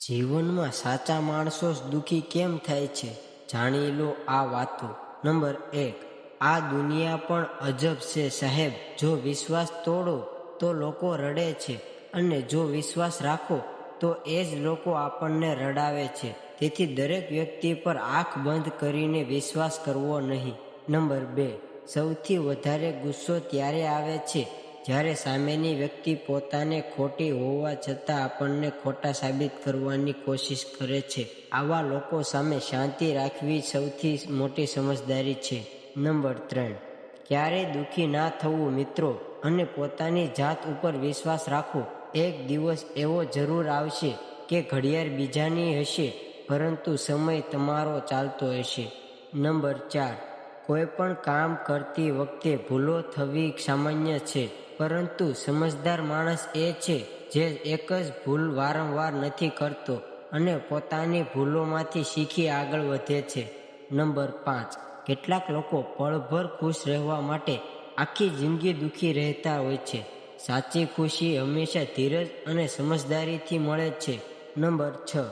જીવનમાં સાચા માણસો જ દુઃખી કેમ થાય છે? જાણી લો આ વાતો. નંબર 1. આ દુનિયા પણ અજબ છે સાહેબ. જો વિશ્વાસ તોડો તો લોકો રડે છે, અને જો વિશ્વાસ રાખો તો એ જ લોકો આપણને રડાવે છે. તેથી દરેક વ્યક્તિ પર આંખ બંધ કરીને વિશ્વાસ કરવો નહીં. નંબર 2. સૌથી વધારે ગુસ્સો ત્યારે આવે છે જ્યારે સામેની વ્યક્તિ પોતાને ખોટી હોવા છતાં આપણને ખોટા સાબિત કરવાની કોશિશ કરે છે. આવા લોકો સામે શાંતિ રાખવી સૌથી મોટી સમજદારી છે. નંબર 3. ક્યારેય દુઃખી ના થવું મિત્રો, અને પોતાની જાત ઉપર વિશ્વાસ રાખો. એક દિવસ એવો જરૂર આવશે કે ઘડિયાળ બીજાની હશે, પરંતુ સમય તમારો ચાલતો હશે. નંબર 4. કોઈ પણ કામ કરતી વખતે ભૂલો થવી સામાન્ય છે, પરંતુ સમજદાર માણસ એ છે જે એક જ ભૂલ વારંવાર નથી કરતો અને પોતાની ભૂલોમાંથી શીખી આગળ વધે છે. નંબર 5. કેટલાક લોકો પળભર ખુશ રહેવા માટે આખી જિંદગી દુઃખી રહેતા હોય છે. સાચી ખુશી હંમેશા ધીરજ અને સમજદારીથી મળે છે. નંબર 6.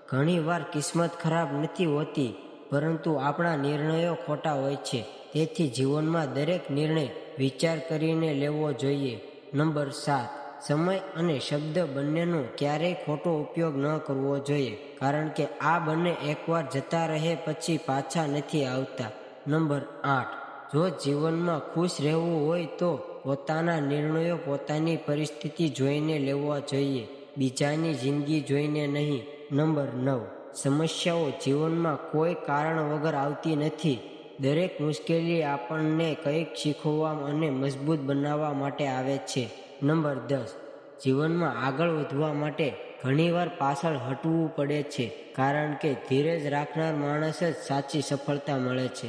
ઘણીવાર કિસ્મત ખરાબ નથી હોતી, પરંતુ આપણા નિર્ણયો ખોટા હોય છે. તેથી જીવનમાં દરેક નિર્ણય વિચાર કરીને લેવો જોઈએ. નંબર 7. સમય અને શબ્દ બંનેનો ક્યારેય ખોટો ઉપયોગ ન કરવો જોઈએ, કારણ કે આ બંને એકવાર જતા રહે પછી પાછા નથી આવતા. નંબર 8. જો જીવનમાં ખુશ રહેવું હોય તો પોતાના નિર્ણયો પોતાની પરિસ્થિતિ જોઈને લેવા જોઈએ, બીજાની જિંદગી જોઈને નહીં. નંબર 9. સમસ્યાઓ જીવનમાં કોઈ કારણ વગર આવતી નથી. દરેક મુશ્કેલી આપણને કંઈક શીખવવા અને મજબૂત બનાવવા માટે આવે છે. નંબર 10. જીવનમાં આગળ વધવા માટે ઘણીવાર પાછળ હટવું પડે છે, કારણ કે ધીરજ રાખનાર માણસ જ સાચી સફળતા મળે છે.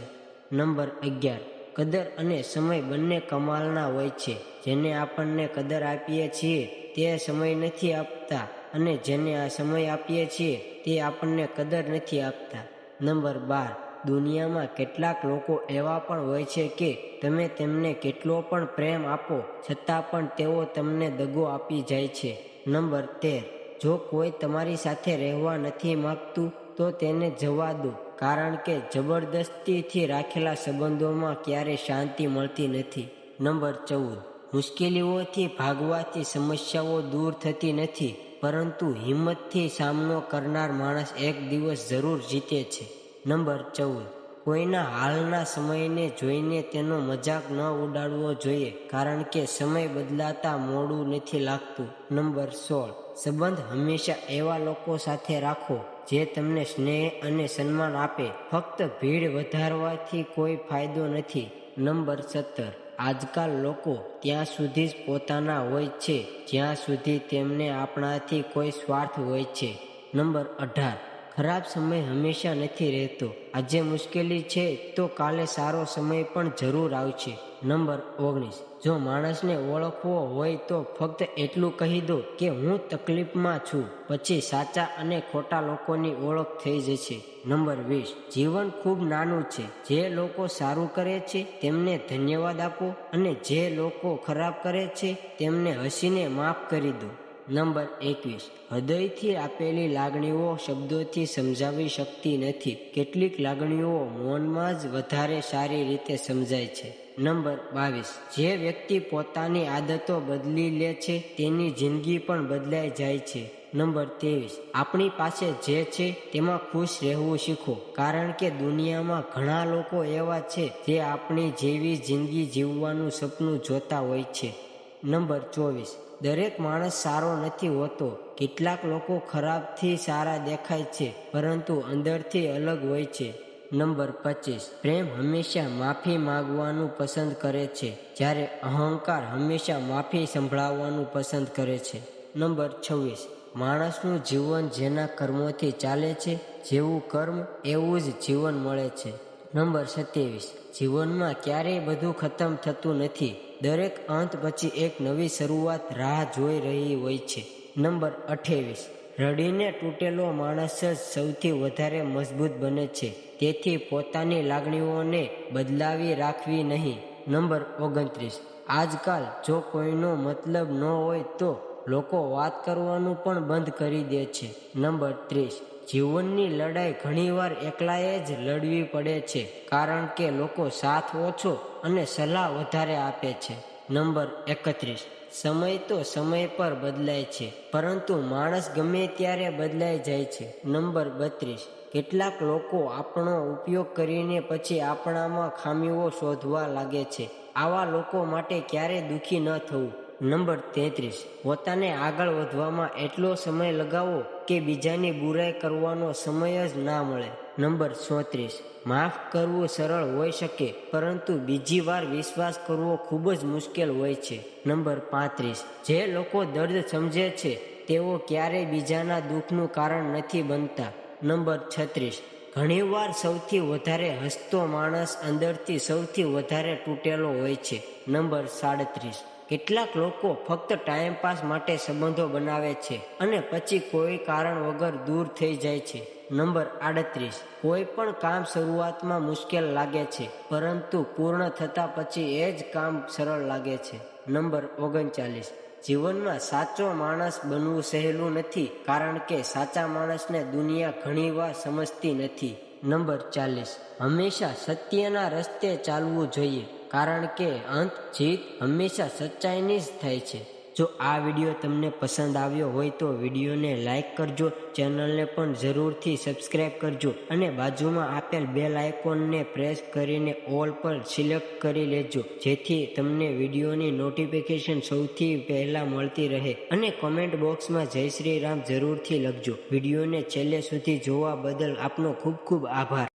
નંબર 11. કદર અને સમય બંને કમાલના હોય છે. જેને આપણને કદર આપીએ છીએ તે સમય નથી આપતા, અને જેને આ સમય આપીએ છીએ તે આપણને કદર નથી આપતા. નંબર 12. દુનિયામાં કેટલાક લોકો એવા પણ હોય છે કે તમે તેમને કેટલો પણ પ્રેમ આપો છતાં પણ તેઓ તમને દગો આપી જાય છે. નંબર 13. જો કોઈ તમારી સાથે રહેવા નથી માંગતું તો તેને જવા દો, કારણ કે જબરદસ્તીથી રાખેલા સંબંધોમાં ક્યારેય શાંતિ મળતી નથી. નંબર 14. મુશ્કેલીઓથી ભાગવાથી સમસ્યાઓ દૂર થતી નથી, પરંતુ હિંમતથી સામનો કરનાર માણસ એક દિવસ જરૂર જીતે છે. નંબર 14. કોઈના હાલના સમયને જોઈને તેનો મજાક ન ઉડાડવો જોઈએ, કારણ કે સમય બદલાતા મોડું નથી લાગતું. નંબર 16. સંબંધ હંમેશા એવા લોકો સાથે રાખો જે તમને સ્નેહ અને સન્માન આપે. ફક્ત ભીડ વધારવાથી કોઈ ફાયદો નથી. નંબર 17. આજકાલ લોકો ત્યાં સુધી જ પોતાના હોય છે જ્યાં સુધી તેમને આપણાથી કોઈ સ્વાર્થ હોય છે. નંબર 18. ખરાબ સમય હંમેશા નથી રહેતો. આજે મુશ્કેલી છે તો કાલે સારો સમય પણ જરૂર આવશે. નંબર 19. જો માણસને ઓળખવો હોય તો ફક્ત એટલું કહી દો કે હું તકલીફમાં છું, પછી સાચા અને ખોટા લોકોની ઓળખ થઈ જશે. નંબર 20. જીવન ખૂબ નાનું છે. જે લોકો સારું કરે છે તેમને ધન્યવાદ આપો, અને જે લોકો ખરાબ કરે છે તેમને હસીને માફ કરી દો. નંબર 21. હૃદયથી આપેલી લાગણીઓ શબ્દોથી સમજાવી શકતી નથી. કેટલીક લાગણીઓ મૌનમાં જ વધારે સારી રીતે સમજાય છે. નંબર 22. જે વ્યક્તિ પોતાની આદતો બદલી લે છે તેની જિંદગી પણ બદલાઈ જાય છે. નંબર 23. આપણી પાસે જે છે તેમાં ખુશ રહેવું શીખો, કારણ કે દુનિયામાં ઘણા લોકો એવા છે જે આપણી જેવી જિંદગી જીવવાનું સપનું જોતા હોય છે. નંબર 24. દરેક માણસ સારો નથી હોતો. કેટલાક લોકો ખરાબથી સારા દેખાય છે, પરંતુ અંદરથી અલગ હોય છે. નંબર 25. પ્રેમ હંમેશા માફી માંગવાનું પસંદ કરે છે, જ્યારે અહંકાર હંમેશા માફી સંભળાવવાનું પસંદ કરે છે. નંબર 26. માણસનું જીવન જેના કર્મોથી ચાલે છે, જેવું કર્મ એવું જ જીવન મળે છે. નંબર 27. જીવનમાં ક્યારેય બધું ખતમ થતું નથી. દરેક અંત પછી એક નવી શરૂઆત રાહ જોઈ રહી હોય છે. નંબર 28. રડીને તૂટેલો માણસ જ સૌથી વધારે મજબૂત બને છે. તેથી પોતાની લાગણીઓને બદલાવી રાખવી નહીં. નંબર 29. આજકાલ જો કોઈનો મતલબ ન હોય તો લોકો વાત કરવાનું પણ બંધ કરી દે છે. નંબર 30, જીવનની લડાઈ ઘણીવાર એકલાએ જ લડવી પડે છે, કારણ કે લોકો સાથ ઓછો અને સલાહ વધારે આપે છે. નંબર 31, સમય તો સમય પર બદલાય છે, પરંતુ માણસ ગમે ત્યારે બદલાઈ જાય છે. નંબર 32, કેટલાક લોકો આપણો ઉપયોગ કરીને પછી આપણામાં ખામીઓ શોધવા લાગે છે. આવા લોકો માટે ક્યારેય દુઃખી ન થવું. નંબર 33, પોતાને આગળ વધવામાં એટલો સમય લગાવો કે બીજાની બુરાઈ કરવાનો સમય જ ના મળે. નંબર 34, માફ કરવું સરળ હોઈ શકે, પરંતુ બીજી વાર વિશ્વાસ કરવો ખૂબ જ મુશ્કેલ હોય છે. નંબર 35, જે લોકો દર્દ સમજે છે તેઓ ક્યારેય બીજાના દુઃખનું કારણ નથી બનતા. નંબર 36, ઘણીવાર સૌથી વધારે હસતો માણસ અંદરથી સૌથી વધારે તૂટેલો હોય છે. નંબર 37, કેટલાક લોકો ફક્ત ટાઈમપાસ માટે સંબંધો બનાવે છે અને પછી કોઈ કારણ વગર દૂર થઈ જાય છે. નંબર 38, કોઈ પણ કામ શરૂઆતમાં મુશ્કેલ લાગે છે, પરંતુ પૂર્ણ થતા પછી એ જ કામ સરળ લાગે છે. નંબર 39, જીવનમાં સાચો માણસ બનવું સહેલું નથી, કારણ કે સાચા માણસને દુનિયા ઘણીવાર સમજતી નથી. નંબર 40, હંમેશા સત્યના રસ્તે ચાલવું જોઈએ, કારણ કે અંત જીત હંમેશા સચ્ચાઈની જ થાય છે. જો આ વિડીયો તમને પસંદ આવ્યો હોય તો વિડીયોને લાઈક કરજો, ચેનલને પણ જરૂરથી સબસ્ક્રાઈબ કરજો અને બાજુમાં આપેલ બેલ આઇકોનને પ્રેસ કરીને ઓલ પર સિલેક્ટ કરી લેજો, જેથી તમને વિડીયોની નોટિફિકેશન સૌથી પહેલાં મળતી રહે. અને કોમેન્ટ બોક્સમાં જય શ્રી રામ જરૂરથી લખજો. વિડીયોને છેલ્લે સુધી જોવા બદલ આપનો ખૂબ ખૂબ આભાર.